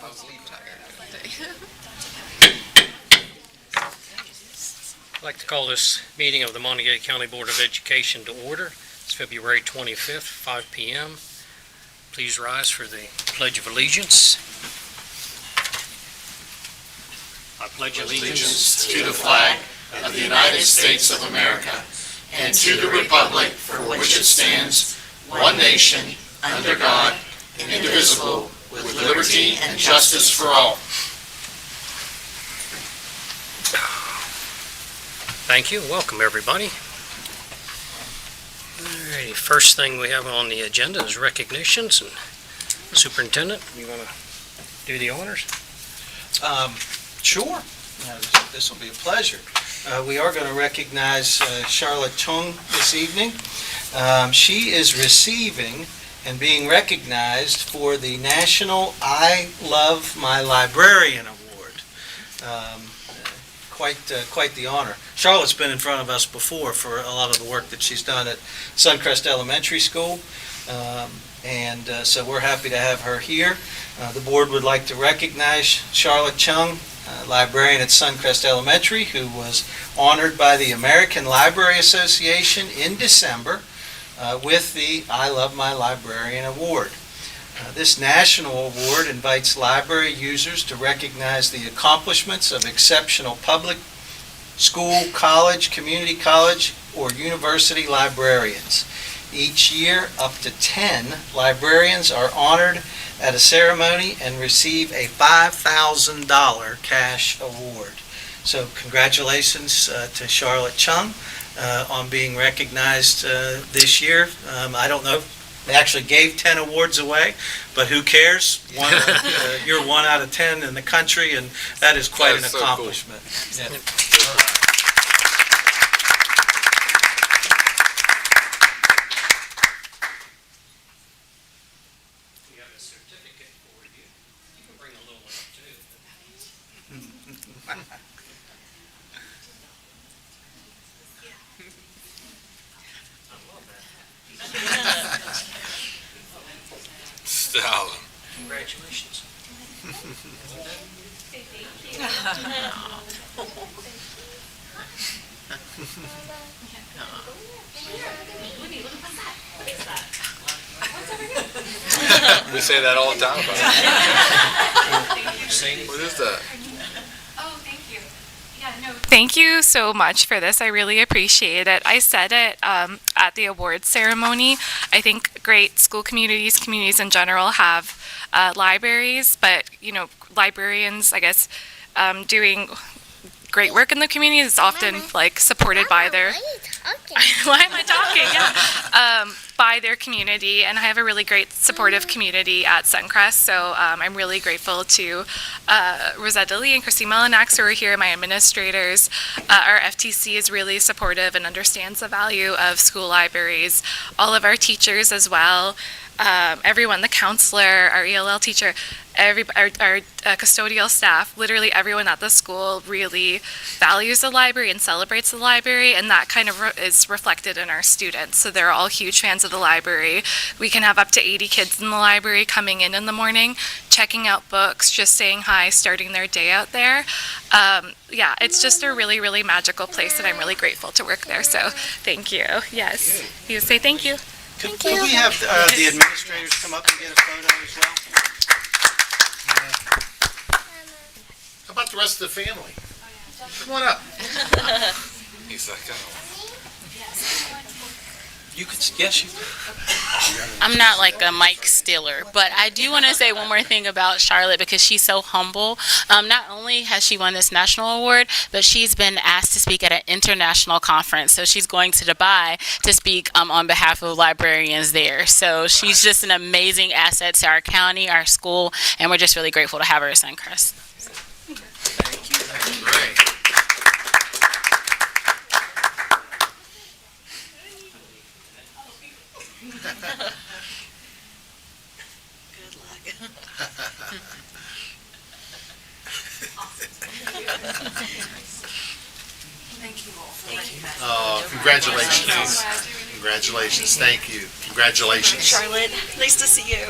I was a little tired. I'd like to call this meeting of the Monongalia County Board of Education to order. It's February 25th, 5 p.m. Please rise for the Pledge of Allegiance. I pledge Allegiance to the flag of the United States of America and to the republic for which it stands, one nation, under God, indivisible, with liberty and justice for all. Thank you. Welcome, everybody. Alrighty, first thing we have on the agenda is recognitions. And Superintendent, you want to do the honors? Sure. This will be a pleasure. We are going to recognize Charlotte Chung this evening. She is receiving and being recognized for the National I Love My Librarian Award. Quite the honor. Charlotte's been in front of us before for a lot of the work that she's done at Suncrest Elementary School, so we're happy to have her here. The board would like to recognize Charlotte Chung, librarian at Suncrest Elementary, who was honored by the American Library Association in December with the I Love My Librarian Award. This national award invites library users to recognize the accomplishments of exceptional public, school, college, community college, or university librarians. Each year, up to 10 librarians are honored at a ceremony and receive a $5,000 cash award. So congratulations to Charlotte Chung on being recognized this year. I don't know. They actually gave 10 awards away, but who cares? You're 1 out of 10 in the country, and that is quite an accomplishment. Cool. Yeah. We have a certificate for you. You can bring a little one up too. I love that. Stalin. Congratulations. We say that all the time about Sadie? it. What is that? Oh, thank you. Yeah, no. Thank you so much for this. I really appreciate it. I said it at the awards ceremony. I think great school communities in general have libraries, but librarians, I guess, doing great work in the community is often supported by their. Why am I talking? Yeah. By their community, and I have a really great supportive community at Suncrest, so I'm really grateful to Rosetta Lee and Christy Melinax, who are here, my administrators. Our FTC is really supportive and understands the value of school libraries. All of our teachers as well, everyone, the counselor, our ELL teacher, our custodial staff, literally everyone at the school really values the library and celebrates the library, and that kind of is reflected in our students. So they're all huge fans of the library. We can have up to 80 kids in the library coming in the morning, checking out books, just saying hi, starting their day out there. Yeah, it's just a really, really magical place, and I'm really grateful to work there. So thank you. Yes. You say thank you. Could we have the administrators come up and get a photo as well? How about the rest of the family? Come on up. He's like, oh. You could, yes, you. I'm not like a Mike Stiller, but I do want to say one more thing about Charlotte because she's so humble. Not only has she won this national award, but she's been asked to speak at an international conference. So she's going to Dubai to speak on behalf of librarians there. So she's just an amazing asset to our county, our school, and we're just really grateful to have her at Suncrest. Thank you. That's great. Good luck. Thank you all. Oh, congratulations. Congratulations. Thank you. Congratulations. Charlotte, nice to see you.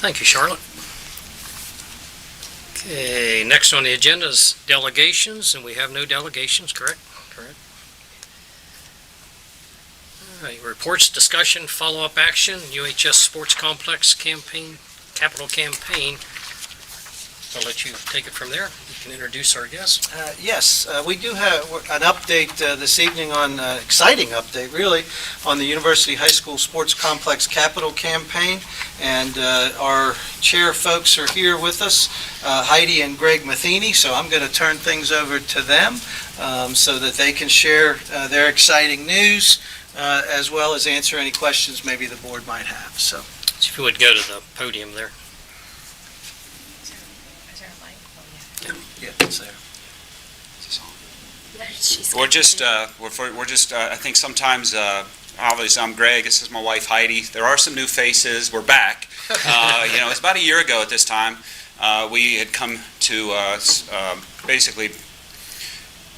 Thank you, Charlotte. Okay, next on the agenda is delegations, and we have no delegations, correct? Correct. All right, reports, discussion, follow-up action, UHS Sports Complex campaign, capital campaign. I'll let you take it from there. You can introduce our guest. Yes, we do have an update this evening on, exciting update really, on the University High School Sports Complex Capital Campaign. And our chair folks are here with us, Heidi and Greg Matheny, so I'm going to turn things over to them so that they can share their exciting news as well as answer any questions maybe the board might have. So If you would go to the podium there. yeah, it's there. We're just, I think sometimes, obviously I'm Greg, this is my wife Heidi. There are some new faces, we're back. It's about a year ago at this time, we had come to basically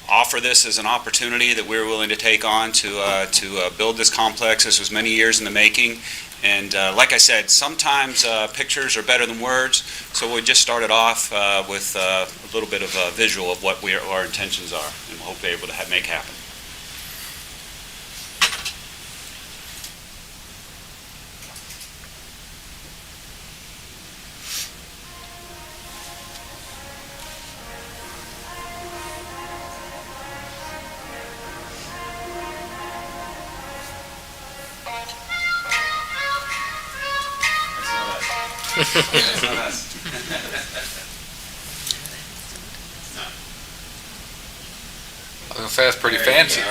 offer this as an opportunity that we were willing to take on to build this complex. This was many years in the making. And like I said, sometimes pictures are better than words, so we just started off with a little bit of a visual of what our intentions are, and we'll hope we're able to make happen. I was gonna say that's pretty fancy. We're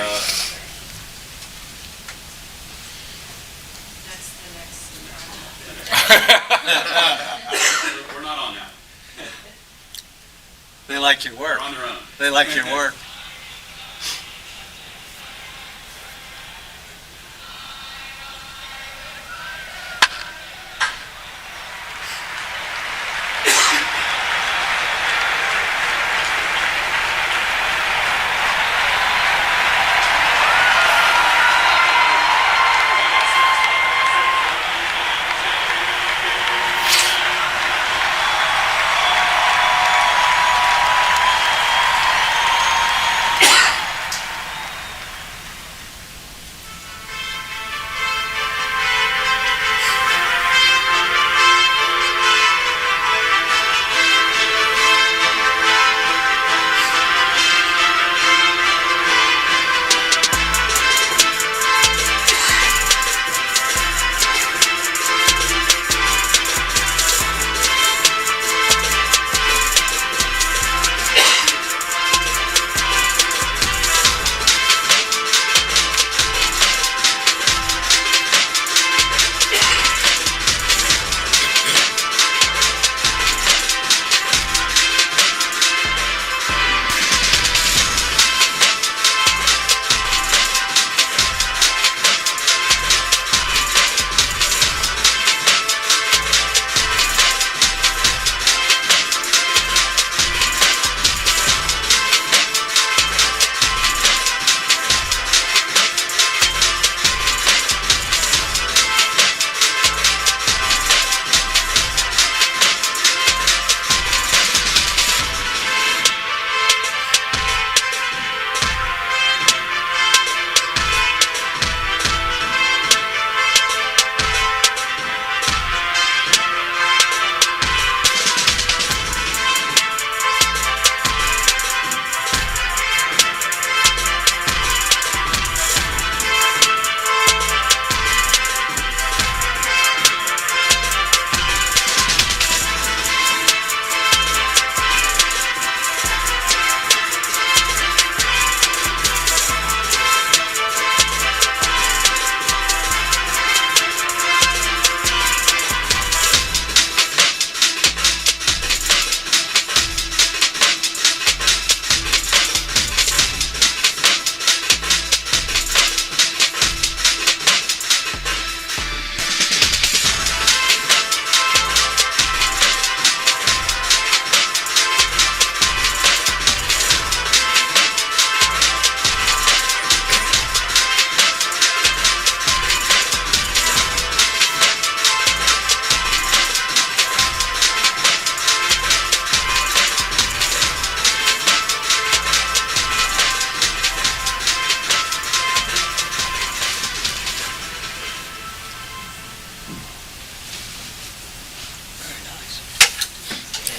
not on that. They like your work. We're on their own. They like your work.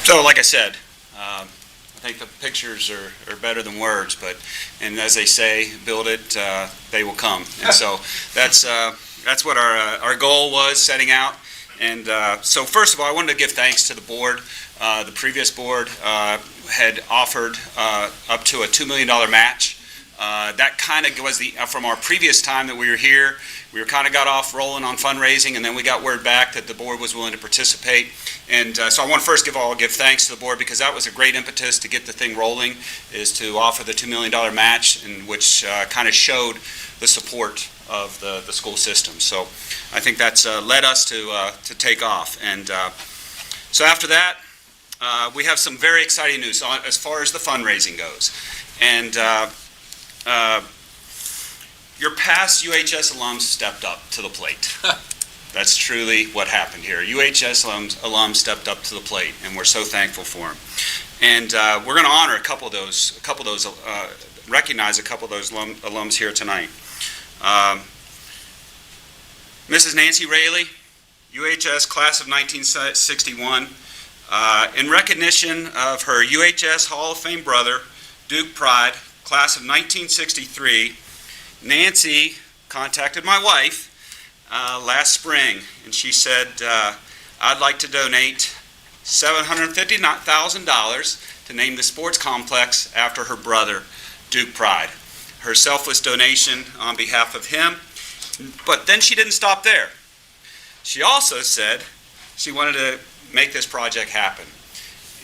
So, like I said, I think the pictures are better than words, and as they say, build it, they will come. And so that's what our goal was setting out. And so first of all, I wanted to give thanks to the board. The previous board had offered up to a $2 million match. That kind of was from our previous time that we were here. We were kind of got off rolling on fundraising, and then we got word back that the board was willing to participate. And so I want to first give thanks to the board, because that was a great impetus to get the thing rolling, is to offer the $2 million match, in which kind of showed the support of the school system. So I think that's led us to take off. And so after that, we have some very exciting news as far as the fundraising goes. And your past UHS alums stepped up to the plate. That's truly what happened here. UHS alums stepped up to the plate, and we're so thankful for them. And we're going to honor recognize a couple of those alums here tonight. Mrs. Nancy Raley, UHS class of 1961. In recognition of her UHS Hall of Fame brother, Duke Pride, class of 1963, Nancy contacted my wife last spring, and she said, I'd like to donate $750,000 to name the sports complex after her brother, Duke Pride. Her selfless donation on behalf of him. But then she didn't stop there. She also said she wanted to make this project happen.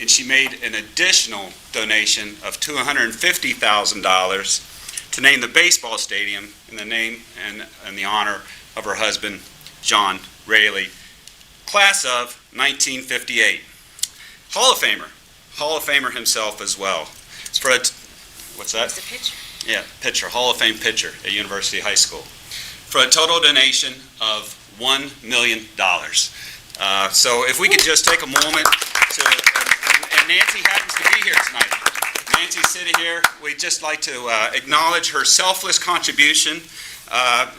And she made an additional donation of $250,000 to name the baseball stadium in the name and in the honor of her husband, John Raley, class of 1958. Hall of Famer himself as well. What's that? It's a picture. Yeah, pitcher, Hall of Fame pitcher at University High School, for a total donation of $1 million. So if we could just take a moment and Nancy happens to be here tonight. Nancy's sitting here. We'd just like to acknowledge her selfless contribution,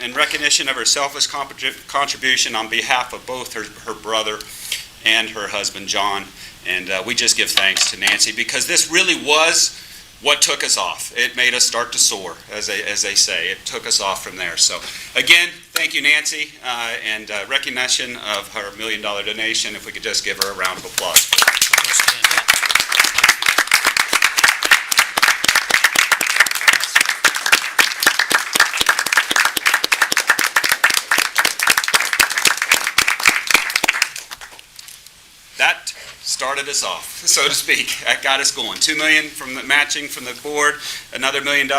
in recognition of her selfless contribution on behalf of both her brother and her husband, John. And we just give thanks to Nancy, because this really was what took us off. It made us start to soar, as they say. It took us off from there. So again, thank you, Nancy, and recognition of her $1 million donation. If we could just give her a round of applause. That started us off, so to speak. That got us going. $2 million from the matching from the board, another $1 million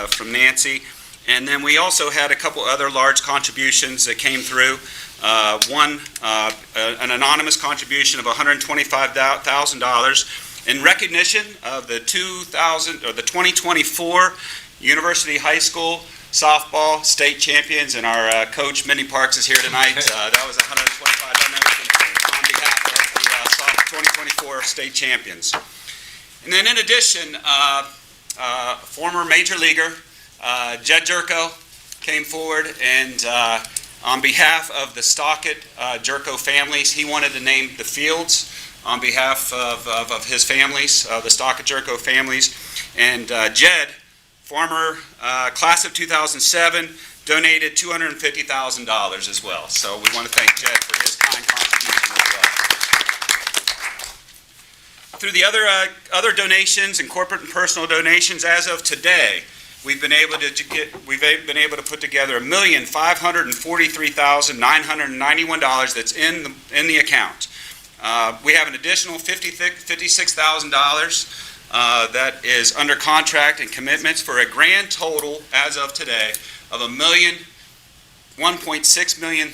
from Nancy, and then we also had a couple other large contributions that came through. One, an anonymous contribution of $125,000 in recognition of the 2024 University High School softball state champions, and our coach Minnie Parks is here tonight. That was $125 donation on behalf of the 2024 state champions. And then in addition, former major leaguer Jed Jerko came forward, and on behalf of the Stockett Jerko families, he wanted to name the fields on behalf of his families, the Stockett Jerko families. And Jed, former class of 2007, donated $250,000 as well. So we want to thank Jed for his kind contribution as well. Through the other donations and corporate and personal donations, as of today, we've been able to put together $1,543,991 that's in the account. We have an additional $56,000 that is under contract and commitments, for a grand total as of today of $1.6 million,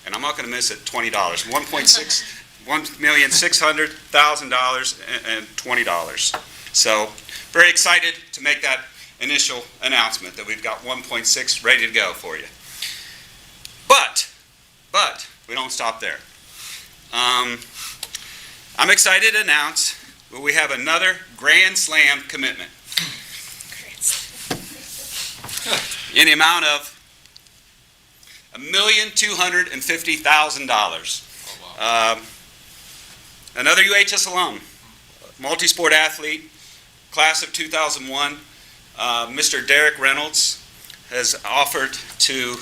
and I'm not going to miss it, $20. $1,600,000 and $20. So very excited to make that initial announcement that we've got 1.6 ready to go for you. But we don't stop there. I'm excited to announce that we have another Grand Slam commitment in the amount of $1,250,000. Another UHS alum, multi-sport athlete, class of 2001, Mr. Derek Reynolds has offered to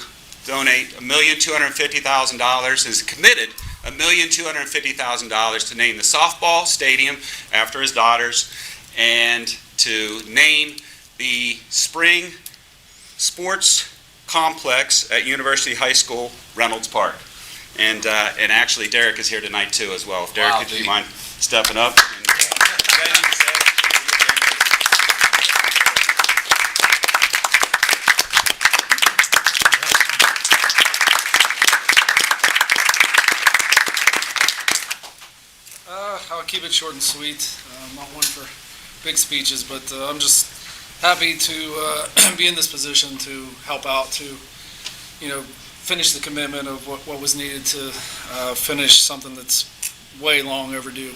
donate $1,250,000, is committed $1,250,000 to name the softball stadium after his daughters and to name the spring sports complex at University High School, Reynolds Park. And actually Derek is here tonight too as well. If Derek, Wow, could you gee. mind stepping up? I'll keep it short and sweet. Not one for big speeches, but I'm just happy to be in this position to help out, to, finish the commitment of what was needed to finish something that's way long overdue.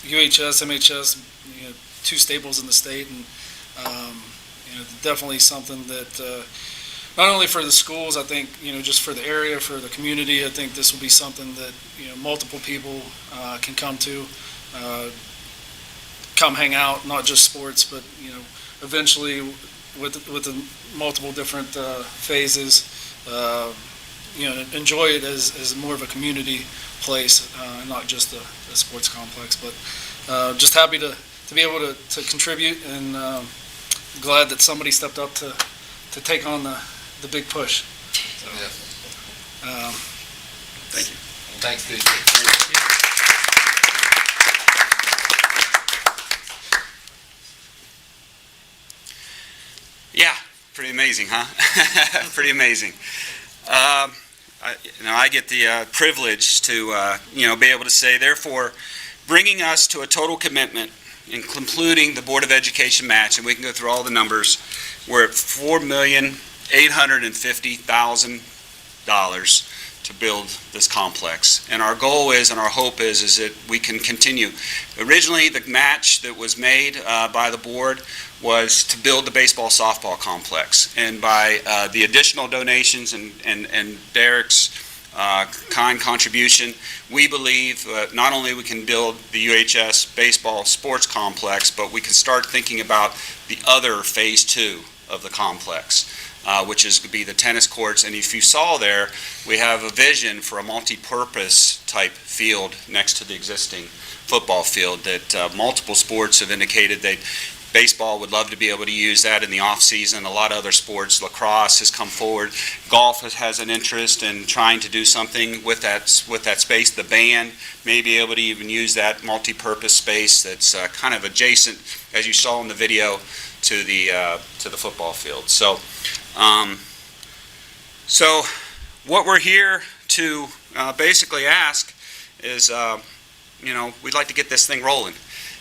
UHS, MHS, two staples in the state, and definitely something that not only for the schools, I think, just for the area, for the community, I think this will be something that, multiple people can come to, come hang out, not just sports, but, eventually with the multiple different phases, enjoy it as more of a community place, not just a sports complex. But just happy to be able to contribute, and glad that somebody stepped up to take on the big push. So, Thank you. Thanks, Steve. Yeah, pretty amazing, huh? Pretty amazing. I get the privilege to, be able to say, therefore, bringing us to a total commitment, including the Board of Education match, and we can go through all the numbers, we're at $4,850,000 to build this complex. And our goal is, and our hope is that we can continue. Originally, the match that was made by the board was to build the baseball softball complex. And by the additional donations and Derek's kind contribution, we believe not only we can build the UHS baseball sports complex, but we can start thinking about the other phase 2 of the complex, which is to be the tennis courts. And if you saw there, we have a vision for a multi-purpose type field next to the existing football field that multiple sports have indicated that baseball would love to be able to use that in the off-season. A lot of other sports, lacrosse has come forward. Golf has an interest in trying to do something with that space. The band may be able to even use that multi-purpose space that's kind of adjacent, as you saw in the video, to the football field. So what we're here to basically ask is, we'd like to get this thing rolling.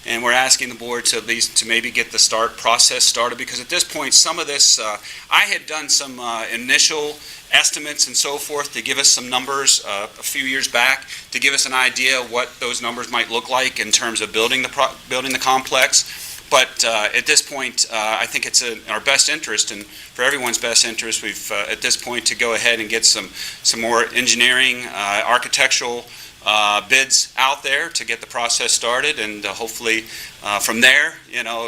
And we're asking the board to at least to maybe get the process started, because at this point, some of this, I had done some initial estimates and so forth to give us some numbers a few years back, to give us an idea of what those numbers might look like in terms of building the complex. But at this point, I think it's in our best interest, and for everyone's best interest, we've at this point to go ahead and get some more engineering, architectural bids out there to get the process started, and hopefully from there,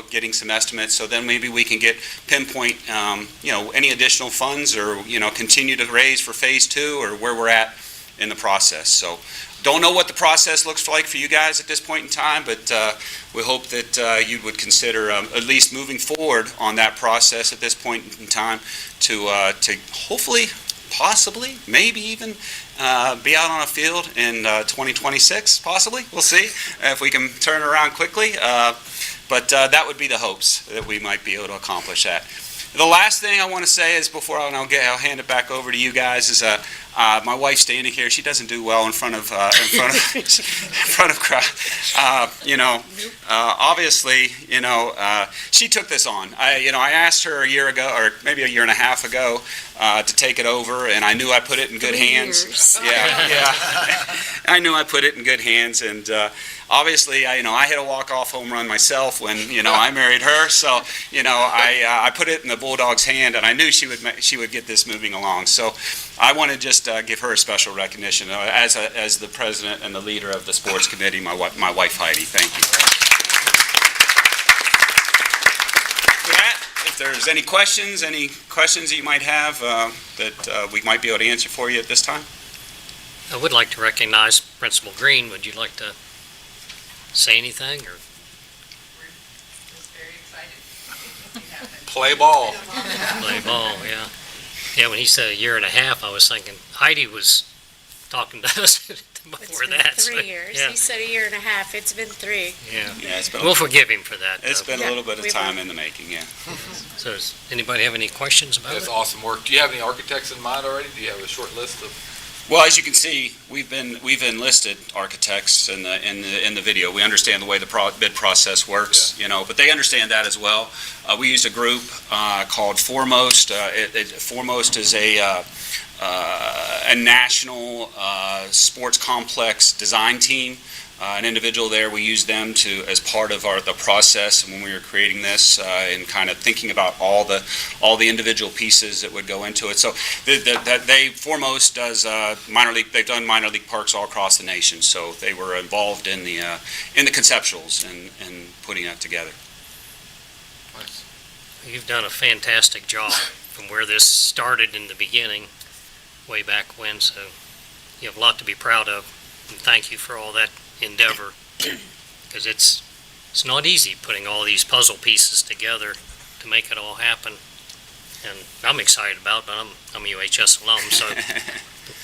getting some estimates. So then maybe we can pinpoint, any additional funds, or continue to raise for phase 2, or where we're at in the process. So don't know what the process looks like for you guys at this point in time, but we hope that you would consider at least moving forward on that process at this point in time to hopefully, possibly, maybe even be out on a field in 2026, possibly. We'll see if we can turn around quickly. But that would be the hopes, that we might be able to accomplish that. The last thing I want to say is, before I'll hand it back over to you guys, is my wife standing here. She doesn't do well in front of crowd. Obviously, she took this on. I asked her a year ago, or maybe a year and a half ago, to take it over, and I knew I put it in good hands. Yeah. I knew I put it in good hands, and obviously, I hit a walk-off home run myself when, I married her, so, I put it in the Bulldogs' hand, and I knew she would get this moving along. So I want to just give her a special recognition as the president and the leader of the sports committee, my wife Heidi. Thank you. With that, if there's any questions that you might have that we might be able to answer for you at this time. I would like to recognize Principal Green. Would you like to say anything, or? Play ball. Play ball, yeah. Yeah, when he said a year and a half, I was thinking Heidi was talking to us before that. It's been 3 years. Yeah, He said a year and a half. It's been 3. yeah. Yeah, it's been We'll forgive him for that. It's though. been a little bit of we time will. in the making, yeah. So does anybody have any questions about That's it? awesome work. Do you have any architects in mind already? Do you have a short list of? Well, as you can see, we've enlisted architects in the video. We understand the way the bid process works, but they understand that as well. We used a group called Foremost. Foremost is a national sports complex design team. An individual there, we used them as part of the process when we were creating this and kind of thinking about all the individual pieces that would go into it. So Foremost does minor league. They've done minor league parks all across the nation. So they were involved in the conceptuals and putting that together. Nice. You've done a fantastic job from where this started in the beginning, way back when, so you have a lot to be proud of, and thank you for all that endeavor, because it's not easy putting all these puzzle pieces together to make it all happen, and I'm excited about it, but I'm a UHS alum, so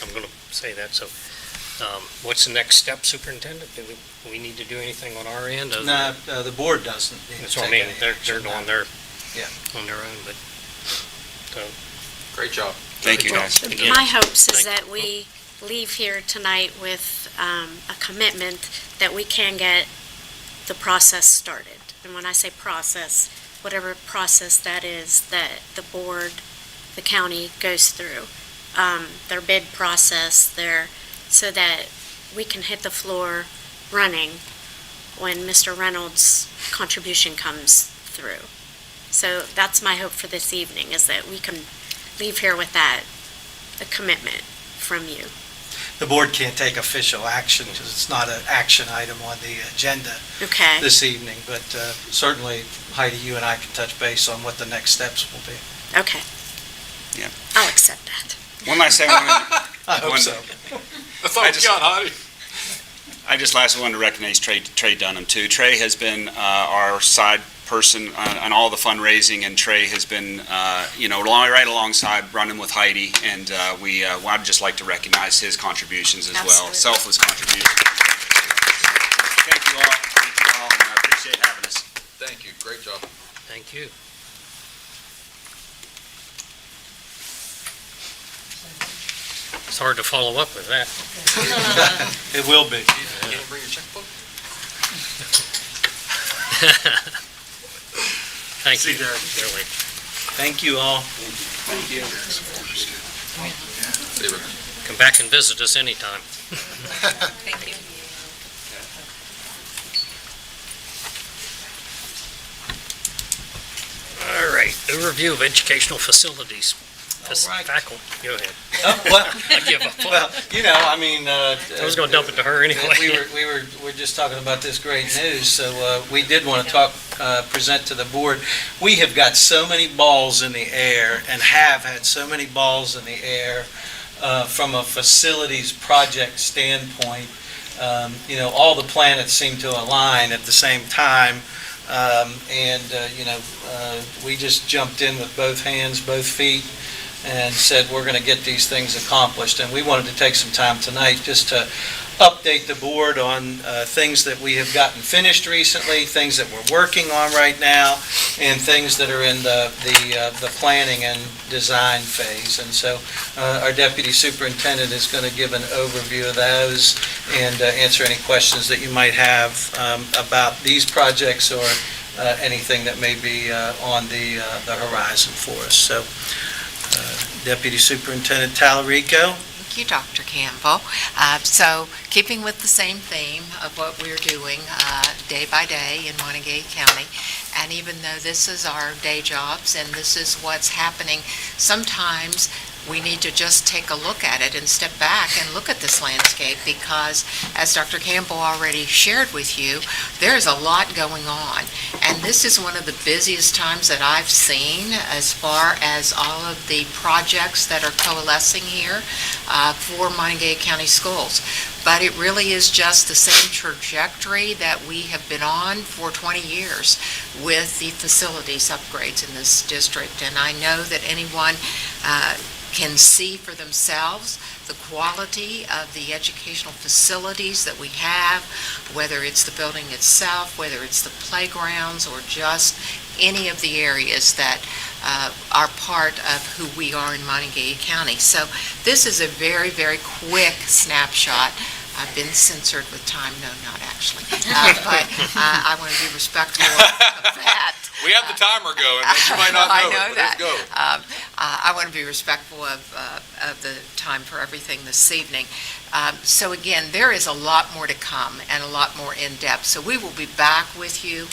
I'm going to say that. So what's the next step, Superintendent? Do we need to do anything on our end? No, the board doesn't need to That's what I take mean, any they're action. going there Yeah. on their own, but Great job. Thank you, guys. Again, My hopes is thank that we leave here tonight with a commitment that we can get the process started. And when I say process, whatever process that is that the board, the county goes through, their bid process, so that we can hit the floor running when Mr. Reynolds' contribution comes through. So that's my hope for this evening, is that we can leave here with that, a commitment from you. The board can't take official action because it's not an action item on the agenda Okay? this evening, but certainly, Heidi, you and I can touch base on what the next steps will be. Okay. Yeah. I'll accept that. One last thing. I hope so. That's all I we just- got, Heidi. I just lastly wanted to recognize Trey Dunham, too. Trey has been our side person on all the fundraising, and Trey has been, right alongside running with Heidi, and I'd just like to recognize his contributions as well, Absolutely. selfless contributions. Thank you all, and I appreciate having us. Thank you. Great job. thank you. It's hard to follow up with that. It will be. You didn't bring your checkbook? Thank you, really. Thank you all. See you, Rick. Come back and visit us anytime. Thank you. All right, overview of educational facilities. All right. Faculty, go ahead. Well, I give up. well, I was going to dump it to her anyway. we're just talking about this great news, so we did want to present to the board. We have got so many balls in the air and have had so many balls in the air from a facilities project standpoint. All the planets seem to align at the same time. We just jumped in with both hands, both feet, and said we're going to get these things accomplished. And we wanted to take some time tonight just to update the board on things that we have gotten finished recently, things that we're working on right now, and things that are in the planning and design phase. And so our deputy superintendent is going to give an overview of those and answer any questions that you might have about these projects or anything that may be on the horizon for us. So Deputy Superintendent Talarico. Thank you, Dr. Campbell. So, keeping with the same theme of what we're doing day by day in Monongalia County, and even though this is our day jobs and this is what's happening, sometimes we need to just take a look at it and step back and look at this landscape because, as Dr. Campbell already shared with you, there's a lot going on. And this is one of the busiest times that I've seen as far as all of the projects that are coalescing here for Monongalia County schools. But it really is just the same trajectory that we have been on for 20 years with the facilities upgrades in this district. And I know that anyone can see for themselves the quality of the educational facilities that we have, whether it's the building itself, whether it's the playgrounds, or just any of the areas that are part of who we are in Monongalia County. So this is a very, very quick snapshot. I've been censored with time. No, not actually. But I want to be respectful of that. We have the timer going, but you might not know, I know it, but that. let's go. I want to be respectful of the time for everything this evening. So again, there is a lot more to come and a lot more in depth. So we will be back with you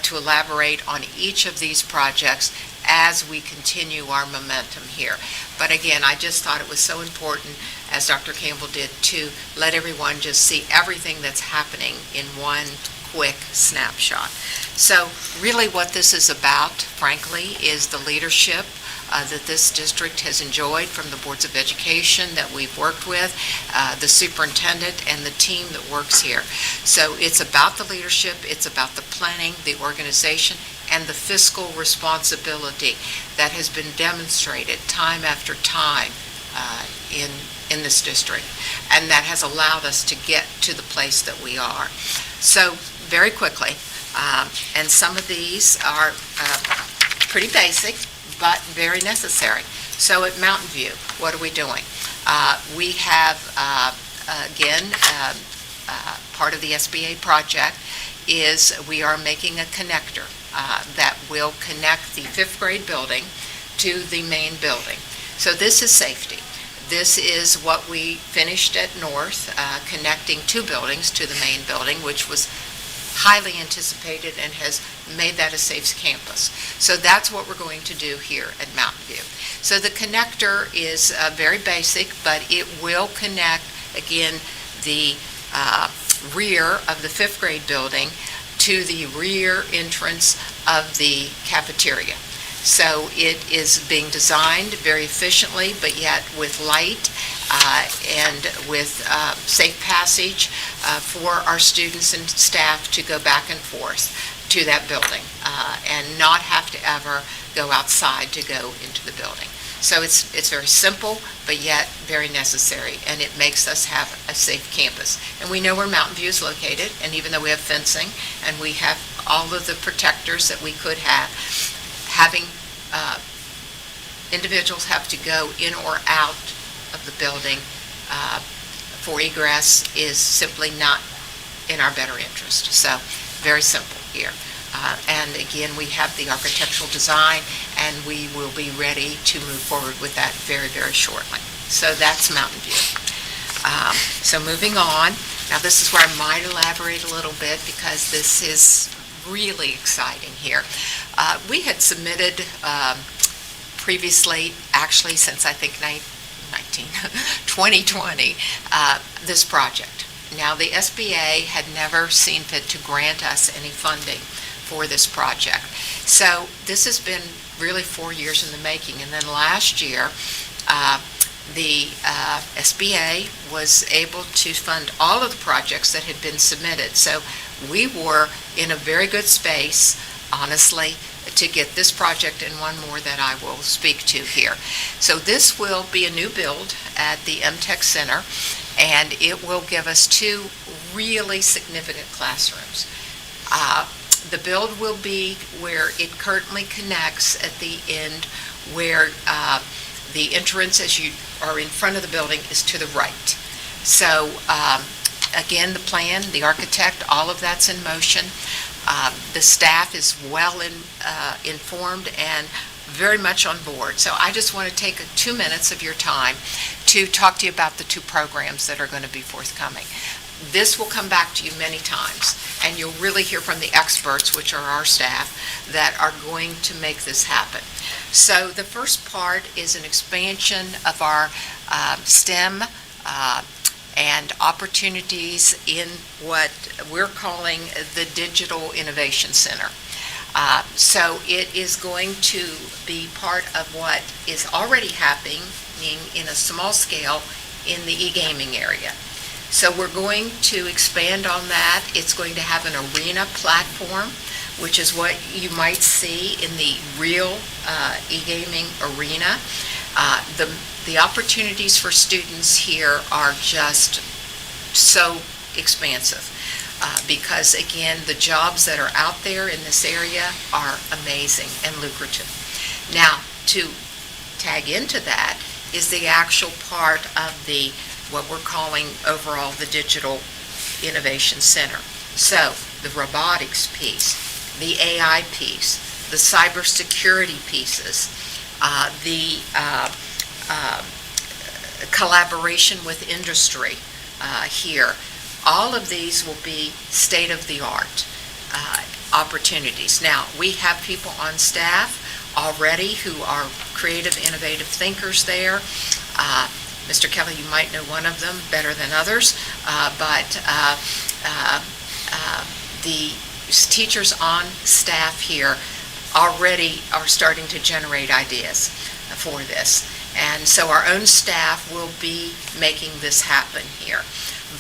to elaborate on each of these projects as we continue our momentum here. But again, I just thought it was so important, as Dr. Campbell did, to let everyone just see everything that's happening in one quick snapshot. So really what this is about, frankly, is the leadership that this district has enjoyed from the boards of education that we've worked with, the superintendent, and the team that works here. So it's about the leadership, it's about the planning, the organization, and the fiscal responsibility that has been demonstrated time after time in this district, and that has allowed us to get to the place that we are. So very quickly, and some of these are pretty basic, but very necessary. So at Mountain View, what are we doing? We have, again, part of the SBA project is we are making a connector that will connect the fifth grade building to the main building. So this is safety. This is what we finished at North, connecting two buildings to the main building, which was highly anticipated and has made that a safe campus. So that's what we're going to do here at Mountain View. So the connector is very basic, but it will connect, again, the rear of the fifth grade building to the rear entrance of the cafeteria. So it is being designed very efficiently, but yet with light and with safe passage for our students and staff to go back and forth to that building and not have to ever go outside to go into the building. So it's very simple, but yet very necessary, and it makes us have a safe campus. And we know where Mountain View is located, and even though we have fencing and we have all of the protectors that we could have, having individuals have to go in or out of the building for egress is simply not in our better interest. So very simple here. And again, we have the architectural design, and we will be ready to move forward with that very, very shortly. So that's Mountain View. So moving on, now this is where I might elaborate a little bit because this is really exciting here. We had submitted previously, actually since I think 2020, this project. Now the SBA had never seen fit to grant us any funding for this project. So this has been really 4 years in the making. And then last year, the SBA was able to fund all of the projects that had been submitted. So we were in a very good space, honestly, to get this project and one more that I will speak to here. So this will be a new build at the MTech Center, and it will give us two really significant classrooms. The build will be where it currently connects at the end, where the entrance as you are in front of the building is to the right. So again, the plan, the architect, all of that's in motion. The staff is well informed, and very much on board. So I just want to take 2 minutes of your time to talk to you about the 2 programs that are going to be forthcoming. This will come back to you many times, and you'll really hear from the experts, which are our staff, that are going to make this happen. So the first part is an expansion of our STEM and opportunities in what we're calling the Digital Innovation Center. So it is going to be part of what is already happening in a small scale in the e-gaming area. So we're going to expand on that. It's going to have an arena platform, which is what you might see in the real e-gaming arena. The opportunities for students here are just so expansive because, again, the jobs that are out there in this area are amazing and lucrative. Now, to tag into that is the actual part of the what we're calling overall the Digital Innovation Center. So the robotics piece, the AI piece, the cybersecurity pieces, the collaboration with industry here. All of these will be state-of-the-art opportunities. Now, we have people on staff already who are creative, innovative thinkers there. Mr. Kelly, you might know one of them better than others, but the teachers on staff here already are starting to generate ideas for this. And so our own staff will be making this happen here,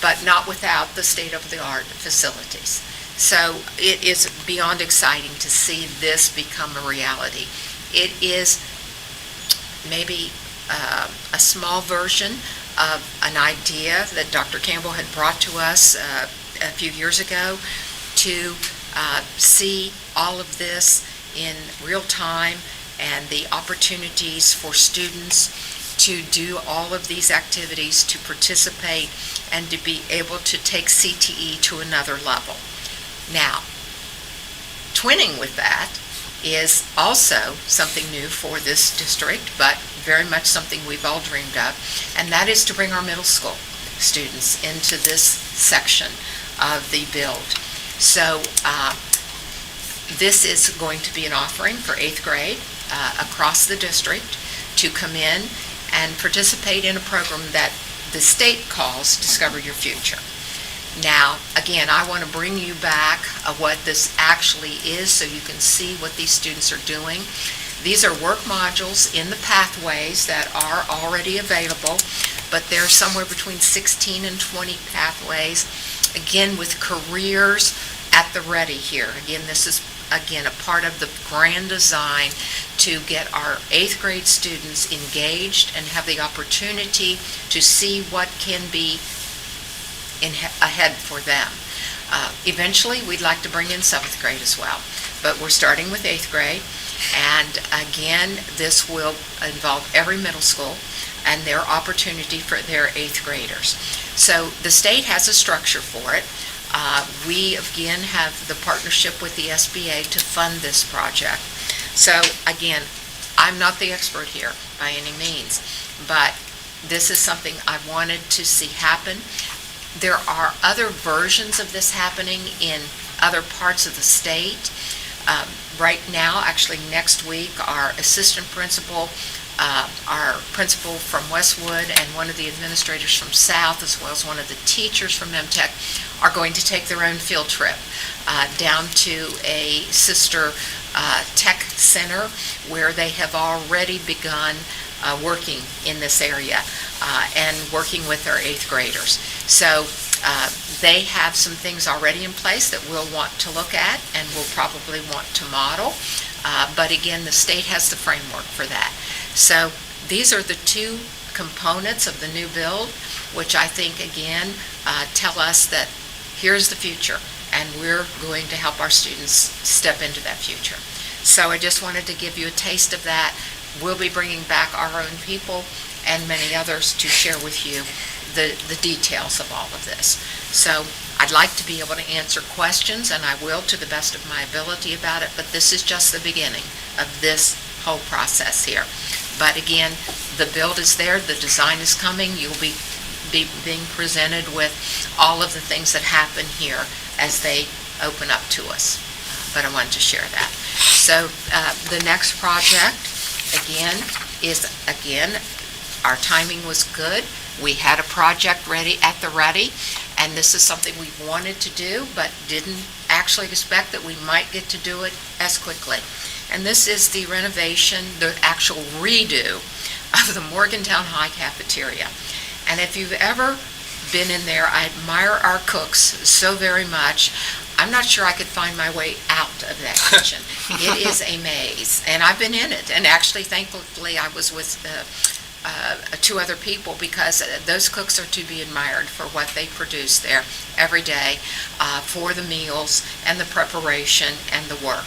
but not without the state-of-the-art facilities. So it is beyond exciting to see this become a reality. It is maybe a small version of an idea that Dr. Campbell had brought to us a few years ago to see all of this in real time and the opportunities for students to do all of these activities, to participate, and to be able to take CTE to another level. Now, twinning with that is also something new for this district, but very much something we've all dreamed of, and that is to bring our middle school students into this section of the build. So this is going to be an offering for 8th grade across the district to come in and participate in a program that the state calls Discover Your Future. Now, again, I want to bring you back what this actually is so you can see what these students are doing. These are work modules in the pathways that are already available, but there's somewhere between 16 and 20 pathways, again, with careers at the ready here. Again, this is, again, a part of the grand design to get our 8th grade students engaged and have the opportunity to see what can be ahead for them. Eventually, we'd like to bring in 7th grade as well, but we're starting with 8th grade, and again, this will involve every middle school and their opportunity for their 8th graders. So the state has a structure for it. We, again, have the partnership with the SBA to fund this project. So, again, I'm not the expert here by any means, but this is something I wanted to see happen. There are other versions of this happening in other parts of the state. Right now, actually next week, our assistant principal, our principal from Westwood, and one of the administrators from South, as well as one of the teachers from MTech, are going to take their own field trip down to a sister tech center where they have already begun working in this area and working with their 8th graders. So they have some things already in place that we'll want to look at and we'll probably want to model. But again, the state has the framework for that. So these are the 2 components of the new build, which I think, again, tell us that here's the future, and we're going to help our students step into that future. So I just wanted to give you a taste of that. We'll be bringing back our own people and many others to share with you the details of all of this. So I'd like to be able to answer questions, and I will to the best of my ability about it, but this is just the beginning of this whole process here. But again, the build is there, the design is coming, you'll be being presented with all of the things that happen here as they open up to us. But I wanted to share that. So the next project, again, our timing was good. We had a project ready, and this is something we wanted to do, but didn't actually expect that we might get to do it as quickly. And this is the renovation, the actual redo of the Morgantown High cafeteria. And if you've ever been in there, I admire our cooks so very much. I'm not sure I could find my way out of that kitchen. It is a maze, and I've been in it. And actually, thankfully, I was with two other people, because those cooks are to be admired for what they produce there every day for the meals and the preparation and the work.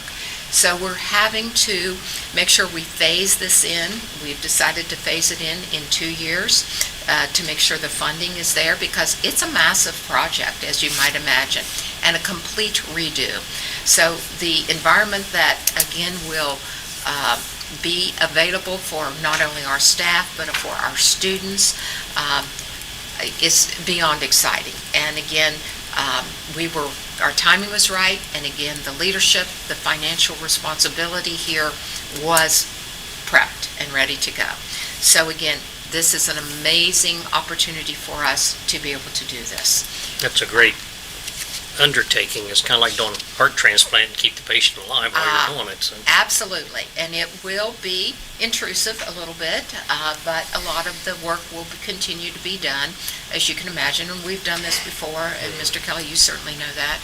So we're having to make sure we phase this in. We've decided to phase it in 2 years to make sure the funding is there, because it's a massive project, as you might imagine, and a complete redo. So the environment that, again, will be available for not only our staff, but for our students, is beyond exciting. And again, our timing was right, and again, the leadership, the financial responsibility here was prepped and ready to go. So again, this is an amazing opportunity for us to be able to do this. That's a great undertaking. It's kind of like doing a heart transplant and keep the patient alive while you're doing it. So. Absolutely, and it will be intrusive a little bit, but a lot of the work will continue to be done, as you can imagine, and we've done this before, and Mr. Kelly, you certainly know that,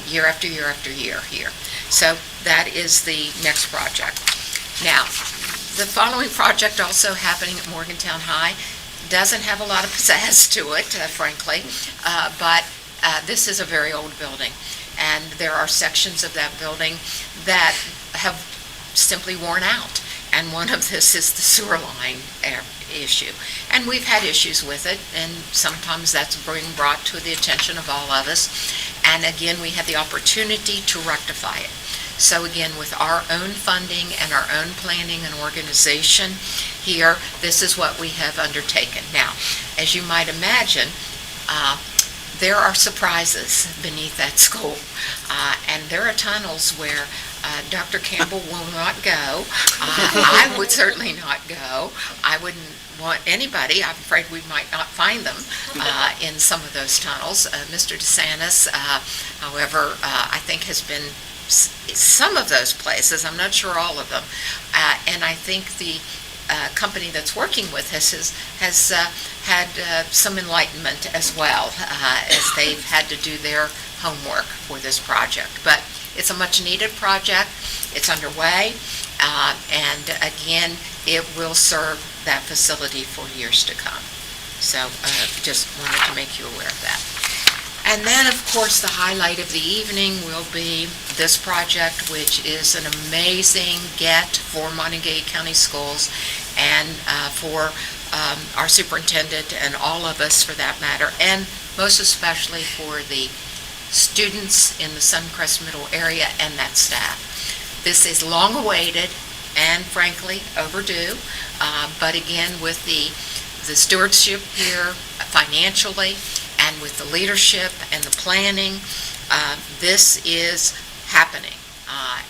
year after year after year here. So that is the next project. Now, the following project, also happening at Morgantown High, doesn't have a lot of pizzazz to it, frankly, but this is a very old building, and there are sections of that building that have simply worn out, and one of this is the sewer line issue. And we've had issues with it, and sometimes that's being brought to the attention of all of us, and again, we had the opportunity to rectify it. So again, with our own funding and our own planning and organization here, this is what we have undertaken. Now, as you might imagine, there are surprises beneath that school, and there are tunnels where Dr. Campbell will not go. I would certainly not go. I wouldn't want anybody. I'm afraid we might not find them in some of those tunnels. Mr. DeSantis, however, I think has been some of those places. I'm not sure all of them. And I think the company that's working with us has had some enlightenment as well, as they've had to do their homework for this project. But it's a much-needed project. It's underway, and again, it will serve that facility for years to come. So just wanted to make you aware of that. And then, of course, the highlight of the evening will be this project, which is an amazing get for Monongalia County Schools and for our superintendent and all of us, for that matter, and most especially for the students in the Suncrest Middle area and that staff. This is long awaited and frankly overdue, but again, with the stewardship here financially and with the leadership and the planning, this is happening.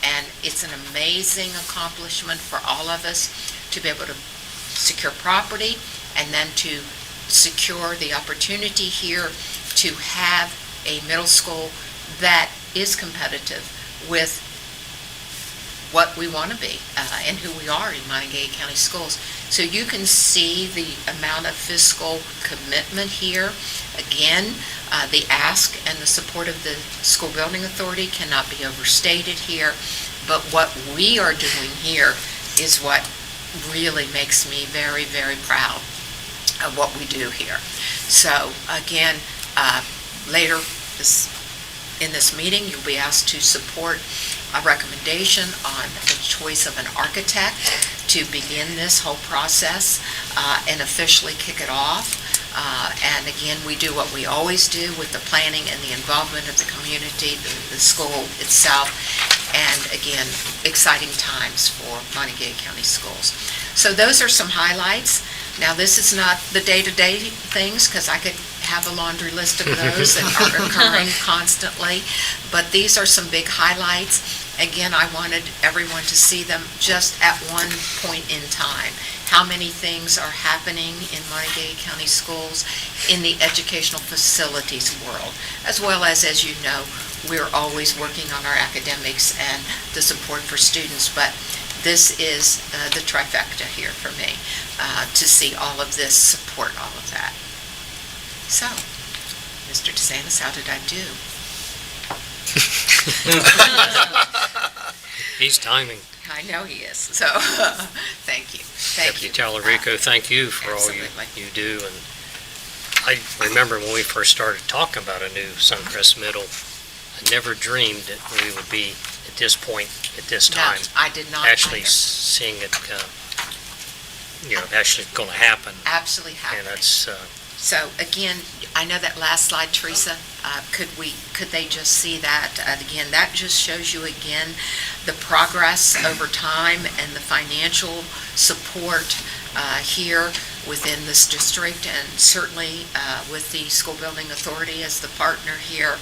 And it's an amazing accomplishment for all of us to be able to secure property and then to secure the opportunity here to have a middle school that is competitive with what we want to be and who we are in Monongalia County Schools. So you can see the amount of fiscal commitment here. Again, the ask and the support of the School Building Authority cannot be overstated here, but what we are doing here is what really makes me very, very proud of what we do here. So again, later in this meeting, you'll be asked to support a recommendation on the choice of an architect to begin this whole process and officially kick it off. And again, we do what we always do with the planning and the involvement of the community, the school itself, and again, exciting times for Monongalia County Schools. So those are some highlights. Now, this is not the day-to-day things, because I could have a laundry list of those that are occurring constantly, but these are some big highlights. Again, I wanted everyone to see them just at one point in time. How many things are happening in Monongalia County Schools in the educational facilities world, as well as you know, we're always working on our academics and the support for students, but this is the trifecta here for me, to see all of this, support all of that. So, Mr. DeSantis, how did I do? He's timing. I know he is, so, thank you. Thank you. Deputy Talarico, thank you for all Absolutely. you do. And I remember when we first started talking about a new Suncrest Middle, I never dreamed that we would be at this point, at this No, time, I did not actually either. seeing it, actually going to happen. Absolutely And happening. that's, So again, I know that last slide, Teresa, could they just see that? Again, that just shows you again the progress over time and the financial support here within this district, and certainly with the School Building Authority as the partner here.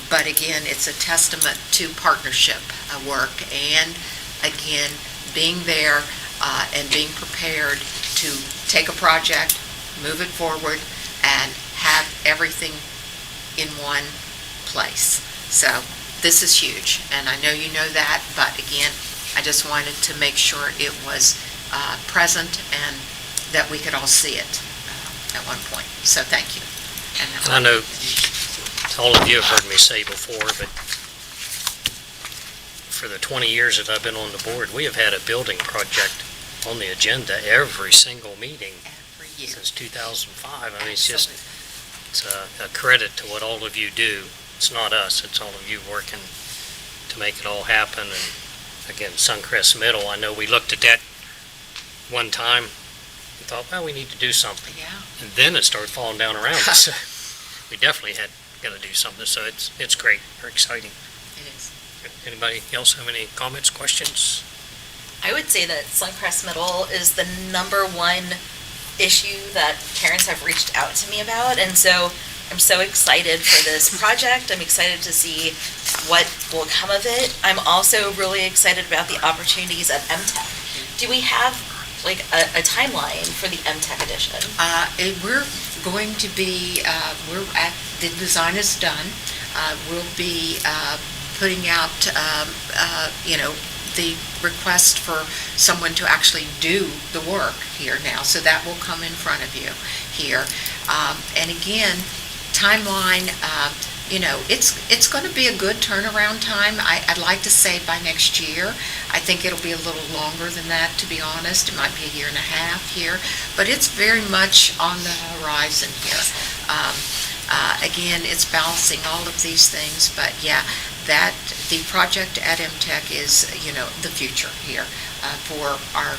But again, it's a testament to partnership work, and again, being there and being prepared to take a project, move it forward, and have everything in one place. So this is huge, and I know you know that, but again, I just wanted to make sure it was present and that we could all see it at one point. So thank you. And I know all of you have heard me say before, but for the 20 years that I've been on the board, we have had a building project on the agenda every single meeting every year. since 2005. I mean, it's just, it's a credit to what all of you do. It's not us, it's all of you working to make it all happen. And again, Suncrest Middle, I know we looked at that one time and thought, well, we need to do something. Yeah. And then it started falling down around us. We definitely had got to do something, so it's great, or exciting. It is. Anybody else have any comments, questions? I would say that Suncrest Middle is the number one issue that parents have reached out to me about, and so I'm so excited for this project. I'm excited to see what will come of it. I'm also really excited about the opportunities at MTech. Do we have like a timeline for the MTech edition? We're going to be, the design is done. We'll be putting out, the request for someone to actually do the work here now. So that will come in front of you here. And again, timeline, it's going to be a good turnaround time. I'd like to say by next year. I think it'll be a little longer than that, to be honest. It might be a year and a half here, but it's very much on the horizon here. Again, it's balancing all of these things, but yeah, that the project at MTech is, the future here for our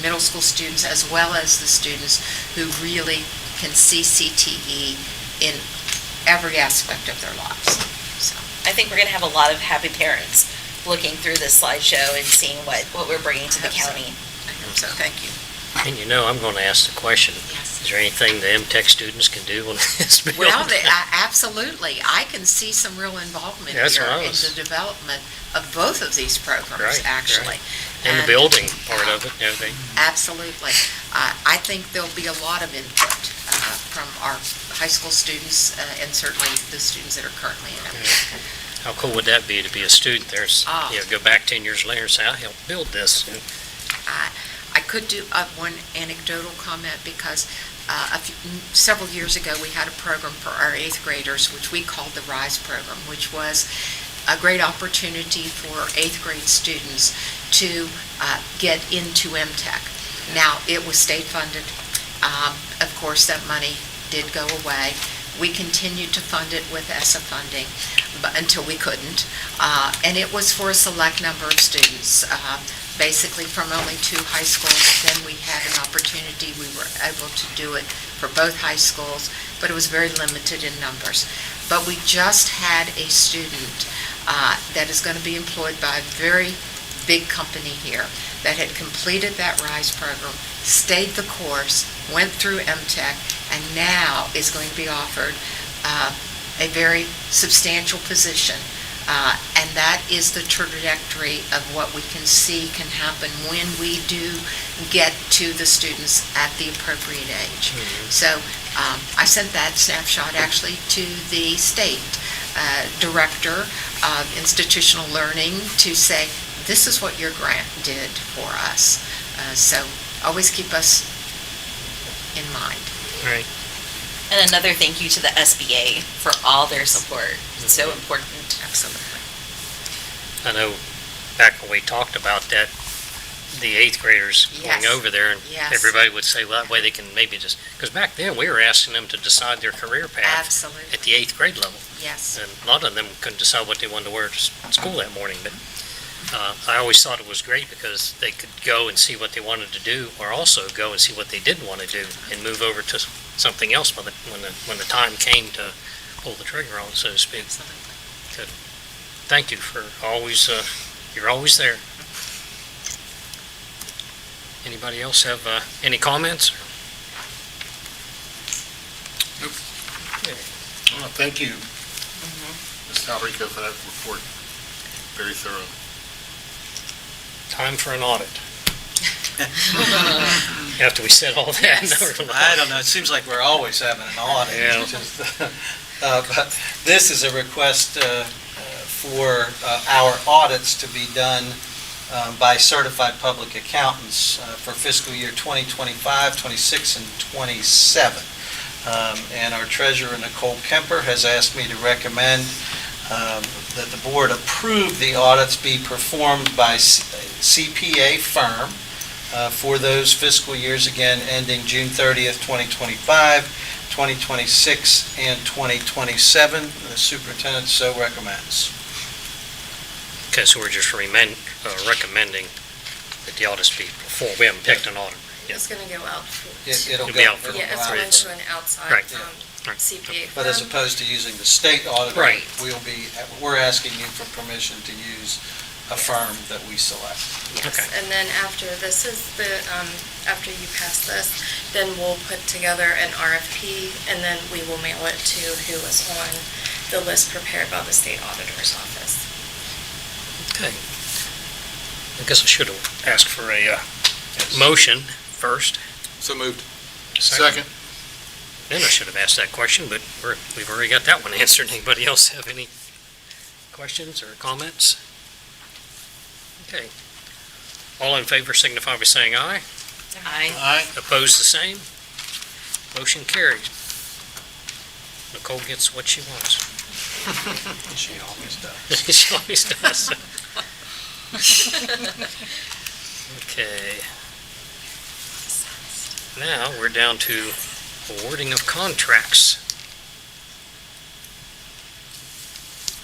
middle school students, as well as the students who really can see CTE in every aspect of their lives. So I think we're going to have a lot of happy parents looking through this slideshow and seeing what we're bringing to the county. I hope so. Thank you. And I'm going to ask the question, Yes. is there anything the MTech students can do on this build? Well, absolutely. I can see some real involvement That's here what I in was- the development of both of these programs, Right, actually. And the building part of it, and everything. Absolutely. I think there'll be a lot of input from our high school students and certainly the students that are currently in it. How cool would that be to be a student there, Oh. go back 10 years later and say, I helped build this. I could do one anecdotal comment because several years ago, we had a program for our 8th graders, which we called the RISE program, which was a great opportunity for 8th grade students to get into MTech. Now, it was state funded. Of course, that money did go away. We continued to fund it with ESSA funding until we couldn't. And it was for a select number of students. basically from only 2 high schools. Then we had an opportunity, we were able to do it for both high schools, but it was very limited in numbers. But we just had a student that is going to be employed by a very big company here that had completed that RISE program, stayed the course, went through MTech, and now is going to be offered a very substantial position. And that is the trajectory of what we can see can happen when we do get to the students at the appropriate age. So I sent that snapshot actually to the state director of institutional learning to say, this is what your grant did for us. So always keep us in mind. Right. And another thank you to the SBA for all their support. It's so important. Absolutely. I know back when we talked about that, the 8th graders going Yes. over there, and Yes. everybody would say, well, that way they can maybe just, because back then we were asking them to decide their career path Absolutely. at the 8th grade level. Yes. And a lot of them couldn't decide what they wanted to wear to school that morning, but I always thought it was great because they could go and see what they wanted to do, or also go and see what they didn't want to do, and move over to something else when the time came to pull the trigger on it, so to speak. Good. Thank you for always, you're always there. Anybody else have any comments? Thank you, Ms. Talrico, for that report. Very thorough. Time for an audit. After we said all that. Yes. I don't know, it seems like we're always having an audit. Yeah. But this is a request for our audits to be done by certified public accountants for fiscal year 2025, 26, and 27. And our treasurer, Nicole Kemper, has asked me to recommend that the board approve the audits be performed by CPA firm for those fiscal years, again, ending June 30th, 2025, 2026, and 2027. The superintendent so recommends. Okay, so we're just recommending that the audits be performed. We haven't picked an audit. It's gonna go out. It'll It'll be go. out for- it'll Yeah, go it's out. going to an outside Right. Right. CPA But as firm. opposed to using the state auditor, Right. we're asking you for permission to use a firm that we select. Yes, Okay. and then after this is after you pass this, then we'll put together an RFP, and then we will mail it to who is on the list prepared by the state auditor's office. Okay. I guess I should have asked for a motion first. So moved. Second. Then I should have asked that question, but we've already got that one answered. Anybody else have any questions or comments? Okay. All in favor signify by saying aye. Aye. Opposed, the same. Motion carries. Nicole gets what she wants. She always does. She always does. Okay. Now, we're down to awarding of contracts.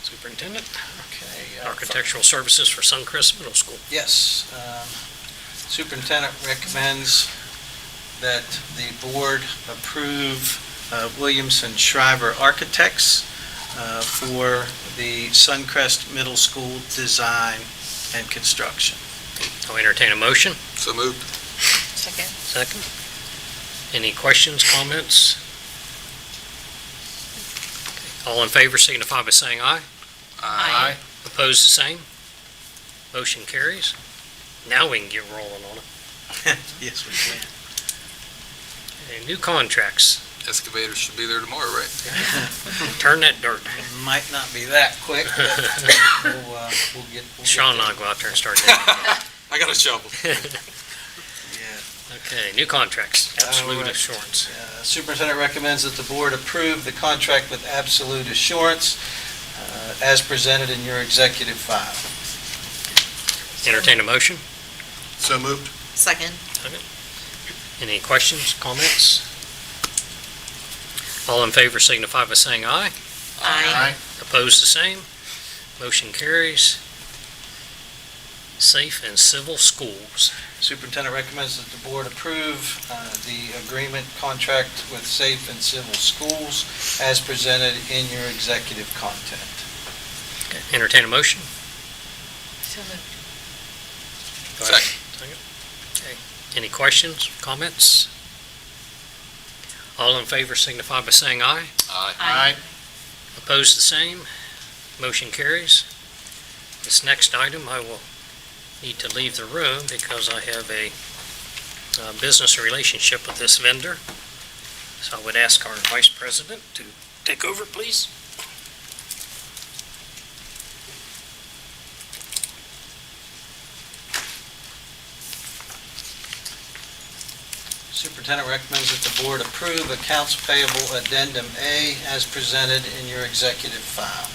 Superintendent, Okay. architectural services for Suncrest Middle School. Yes. Superintendent recommends that the board approve Williamson Shriver Architects for the Suncrest Middle School design and construction. I'll entertain a motion. So moved. Second. Second. Any questions, comments? All in favor signify by saying aye. Aye. Opposed, the same. Motion carries. Now we can get rolling on it. Yes, we can. Okay, new contracts. Excavators should be there tomorrow, right? Turn that dirt. It might not be that quick, but we'll get. Sean and I go out there and start that. I got a shovel. Yeah. Okay, new contracts, absolute All right. assurance. Superintendent recommends that the board approve the contract with Absolute Assurance as presented in your executive file. Entertain a motion. So moved. Second. Any questions, comments? All in favor signify by saying aye. Aye. Opposed, the same. Motion carries. Safe and Civil Schools. Superintendent recommends that the board approve the agreement contract with Safe and Civil Schools as presented in your executive content. Entertain a motion? So moved. Second. Okay. Any questions, comments? All in favor signify by saying aye. Aye. Opposed, the same. Motion carries. This next item, I will need to leave the room because I have a business relationship with this vendor. So I would ask our Vice President to take over, please. Superintendent recommends that the board approve accounts payable addendum A as presented in your executive file.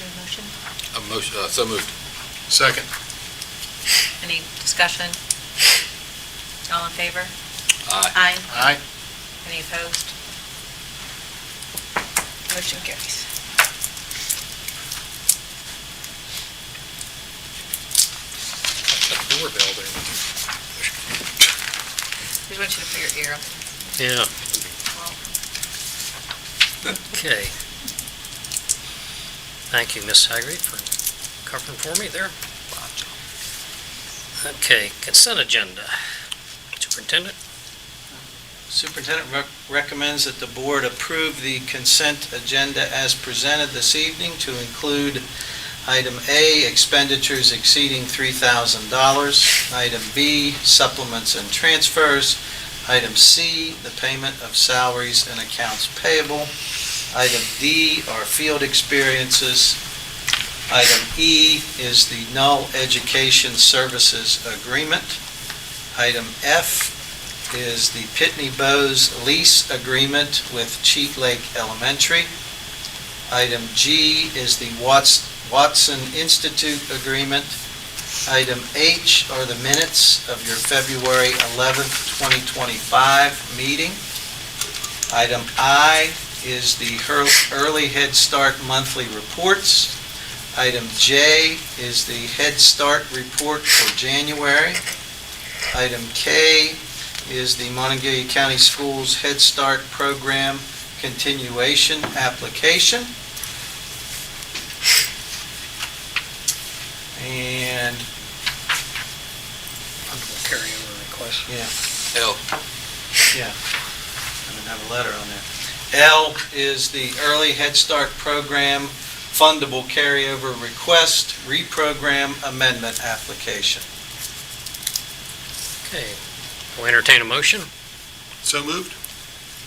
Your motion? A motion, so moved. Second. Any discussion? All in favor? Aye. Aye. Any opposed? Motion carries. That doorbell there. We want you to put your ear up. Yeah. Okay. Thank you, Ms. Hagerty, for covering for me there. Okay, consent agenda. Superintendent? Superintendent recommends that the board approve the consent agenda as presented this evening to include item A, expenditures exceeding $3,000. Item B, supplements and transfers. Item C, the payment of salaries and accounts payable. Item D are field experiences. Item E is the null education services agreement. Item F is the Pitney Bowes lease agreement with Cheat Lake Elementary. Item G is the Watson Institute agreement. Item H are the minutes of your February 11th, 2025 meeting. Item I is the Early Head Start monthly reports. Item J is the Head Start report for January. Item K is the Monongalia County Schools Head Start program continuation application. And, Carryover request. yeah, L. yeah, I didn't have a letter on there. L is the Early Head Start program fundable carryover request reprogram amendment application. Okay. We'll entertain a motion. So moved.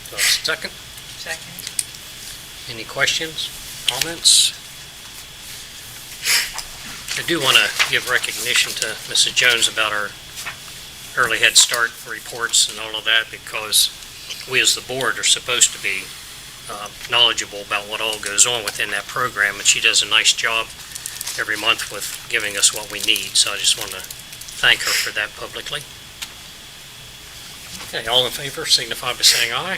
Do I have a second? Second. Any questions, comments? I do want to give recognition to Mrs. Jones about our early Head Start reports and all of that, because we as the board are supposed to be knowledgeable about what all goes on within that program, and she does a nice job every month with giving us what we need, so I just want to thank her for that publicly. Okay, all in favor signify by saying aye.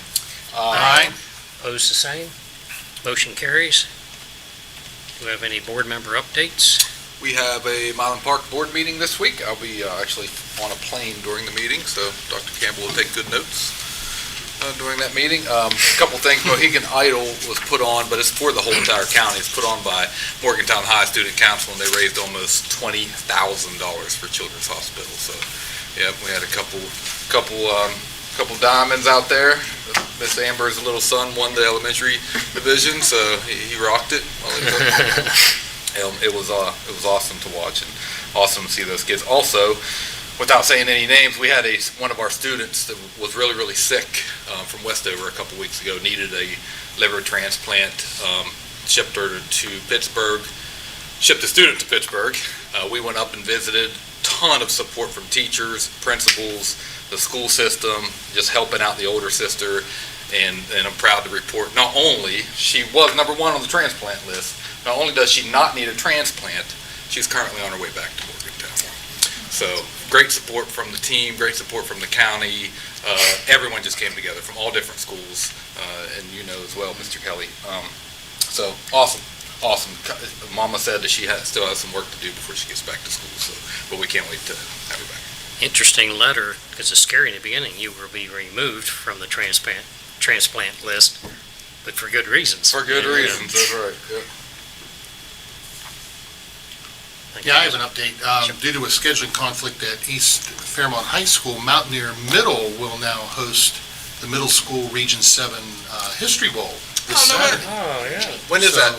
Aye. Opposed, the same. Motion carries. Do we have any board member updates? We have a Milan Park board meeting this week. I'll be actually on a plane during the meeting, so Dr. Campbell will take good notes during that meeting. A couple things. Mohegan Idol was put on, but it's for the whole entire county. It's put on by Morgantown High Student Council, and they raised almost $20,000 for Children's Hospital. So, yeah, we had a couple diamonds out there. Miss Amber's little son won the elementary division, so he rocked it. It was awesome to watch and awesome to see those kids. Also, without saying any names, we had one of our students that was really, really sick from Westover a couple weeks ago, needed a liver transplant, shipped the student to Pittsburgh. We went up and visited, ton of support from teachers, principals, the school system, just helping out the older sister, and I'm proud to report, not only she was number one on the transplant list, not only does she not need a transplant, she's currently on her way back to Morgantown. So great support from the team, great support from the county. Everyone just came together from all different schools, and you know as well, Mr. Kelly. So awesome. awesome. Mama said that she still has some work to do before she gets back to school, so, but we can't wait to have her back. Interesting letter, because it's scary in the beginning. You will be removed from the transplant list, but for good reasons. For good reasons, that's right, yeah. Thank Yeah, I you. have an update. Due to a scheduling conflict at East Fairmont High School, Mountaineer Middle will now host the Middle School Region 7 History Bowl this Saturday. Oh, yeah. When is that?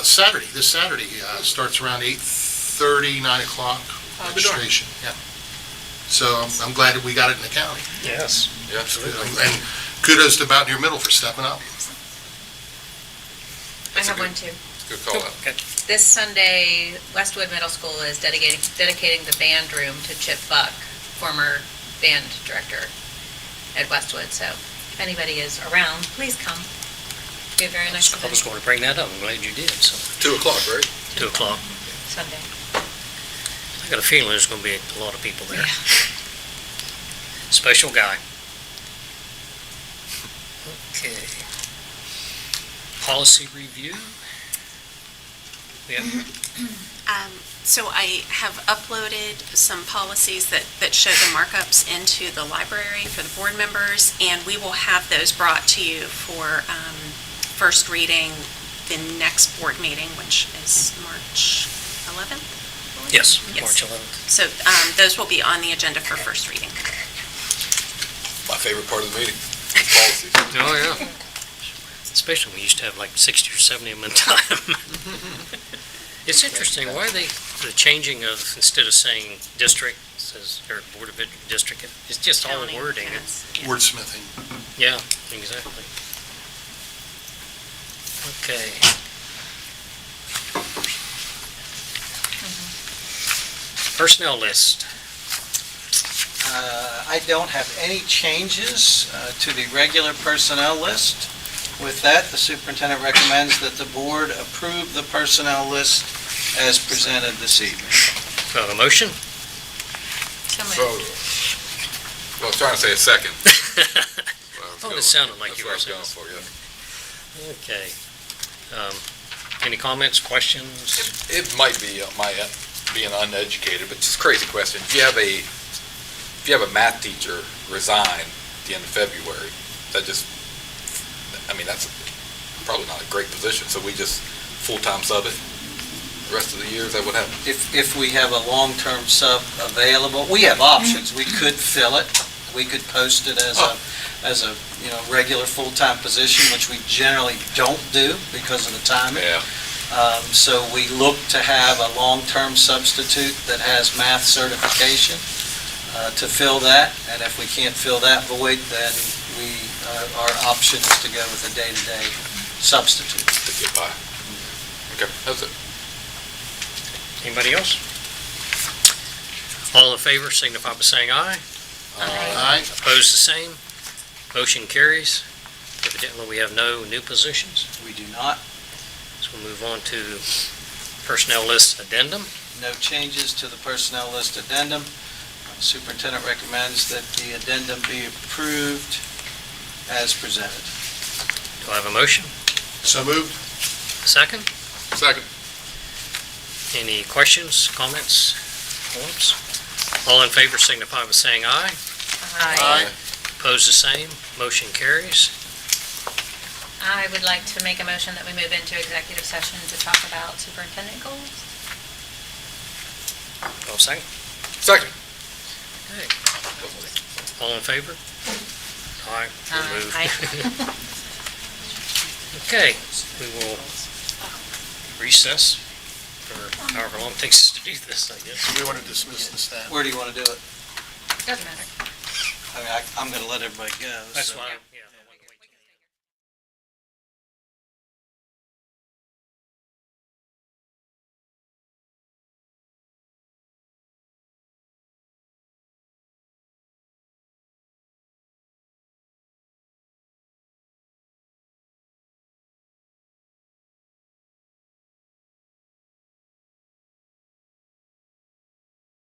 Saturday, this Saturday. Starts around 8:30, 9 o'clock registration. Yeah. So I'm glad that we got it in the county. Yes. Yeah, absolutely. And kudos to Mountaineer Middle for stepping up. I have one too. Good call out. This Sunday, Westwood Middle School is dedicating the band room to Chip Buck, former band director at Westwood. So if anybody is around, please come. Be a very nice I was event going to bring that up. I'm glad you did. So 2 o'clock, right? 2 o'clock. Sunday. I got a feeling there's going to be a lot of people there. Special guy. Okay. Policy review. Yeah. So I have uploaded some policies that show the markups into the library for the board members, and we will have those brought to you for first reading the next board meeting, which is March 11th? I believe? Yes, Yes. March 11th. So those will be on the agenda for first reading. My favorite part of the meeting, is policies. Oh, yeah. Especially when we used to have like 60 or 70 of them in time. It's interesting, why are they, the changing of, instead of saying district, it says, or Board of District, it's just all County, wording. yes. Wordsmithing. Yeah, exactly. Okay. Personnel list. I don't have any changes to the regular personnel list. With that, the superintendent recommends that the board approve the personnel list as presented this evening. Do I have a motion? So So, well, I was trying to say a second. Oh, it sounded like you were That's what I saying. was going for, yeah. Okay. Any comments, questions? It might be my being uneducated, but just crazy question. If you have a math teacher resign at the end of February, that just, I mean, that's probably not a great position. So we just full-time sub it the rest of the year. Is that what happens? If we have a long-term sub available, we have options. We could fill it. We could post it as a regular full-time position, which we generally don't do because of the timing. Yeah. So we look to have a long-term substitute that has math certification to fill that. And if we can't fill that void, then our option is to go with a day-to-day substitute. To get by. Okay, that's it. Anybody else? All in favor, signify by saying aye. Aye. Opposed, the same. Motion carries. Evidently, we have no new positions. We do not. So we'll move on to personnel list addendum. No changes to the personnel list addendum. Superintendent recommends that the addendum be approved as presented. Do I have a motion? So moved. Second? Second. Any questions, comments, points? All in favor signify by saying aye. Aye. Opposed, the same. Motion carries. I would like to make a motion that we move into executive session to talk about superintendent goals. Do I have a second? Second. Okay. All in favor? Aye. We'll move. Aye. Okay, we will recess for however long it takes us to do this, I guess. So we want to dismiss the staff. Where do you want to do it? Doesn't matter. I mean, I'm going to let everybody go. That's so- fine.